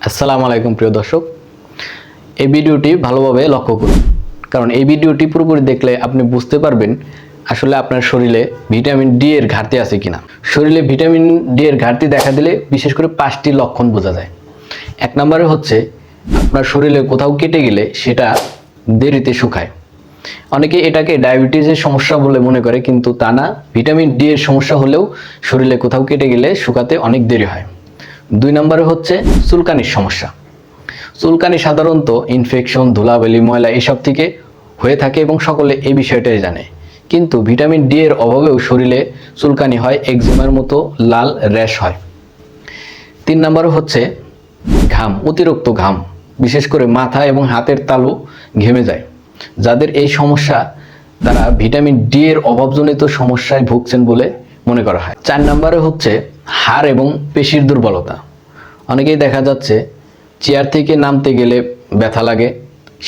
আসসালামু আলাইকুম প্রিয় দর্শক, এই ভিডিওটি ভালোভাবে লক্ষ্য করুন, কারণ এই ভিডিওটি পুরোপুরি দেখলে আপনি বুঝতে পারবেন আসলে আপনার শরীরে ভিটামিন ডি এর ঘাটতি আছে কিনা। শরীরে ভিটামিন ডি এর ঘাটতি দেখা দিলে বিশেষ করে 5টি লক্ষণ বোঝা যায়। এক নম্বরে হচ্ছে আপনার শরীরে কোথাও কেটে গেলে সেটা দেরিতে শুকায়। অনেকে এটাকে ডায়াবেটিসের সমস্যা বলে মনে করে, কিন্তু তা না। ভিটামিন ডি এর সমস্যা হলেও শরীরে কোথাও কেটে গেলে শুকাতে অনেক দেরি হয়। 2 নম্বরে হচ্ছে চুলকানির সমস্যা। চুলকানি সাধারণত ইনফেকশন, ধুলাবালি, ময়লা এসব থেকে হয়ে থাকে এবং সকলে এই বিষয়টাই জানে, কিন্তু ভিটামিন ডি এর অভাবেও শরীরে চুলকানি হয়, একজিমার মতো লাল র্যাশ হয়। 3 নম্বরে হচ্ছে ঘাম, অতিরিক্ত ঘাম, বিশেষ করে মাথা এবং হাতের তালু ঘেমে যায়। যাদের এই সমস্যা তারা ভিটামিন ডি এর অভাবজনিত সমস্যায় ভুগছেন বলে মনে করা হয়। 4 নম্বরে হচ্ছে হাড় এবং পেশির দুর্বলতা। অনেকেই দেখা যাচ্ছে চেয়ার থেকে নামতে গেলে ব্যথা লাগে,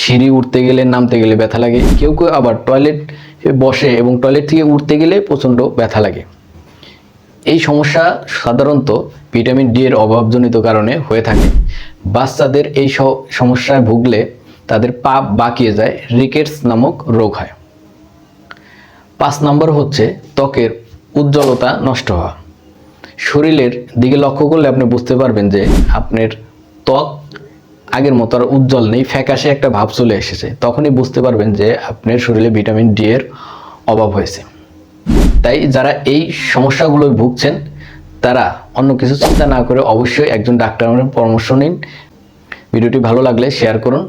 সিঁড়ি উঠতে গেলে নামতে গেলে ব্যথা লাগে, কেউ কেউ আবার টয়লেট বসে এবং টয়লেট থেকে উঠতে গেলে প্রচণ্ড ব্যথা লাগে। এই সমস্যা সাধারণত ভিটামিন ডি এর অভাবজনিত কারণে হয়ে থাকে। বাচ্চাদের এই সমস্যায় ভুগলে তাদের পা বাঁকিয়ে যায়, রিকেটস নামক রোগ হয়। 5 নম্বর হচ্ছে ত্বকের উজ্জ্বলতা নষ্ট হওয়া। শরীরের দিকে লক্ষ্য করলে আপনি বুঝতে পারবেন যে আপনার ত্বক আগের মতো আর উজ্জ্বল নেই, ফ্যাকাশে একটা ভাব চলে এসেছে। তখনই বুঝতে পারবেন যে আপনার শরীরে ভিটামিন ডি এর অভাব হয়েছে। তাই যারা এই সমস্যাগুলো ভুগছেন তারা অন্য কিছু চিন্তা না করে অবশ্যই একজন ডাক্তারের পরামর্শ নিন। ভিডিওটি ভালো লাগলে শেয়ার করুন।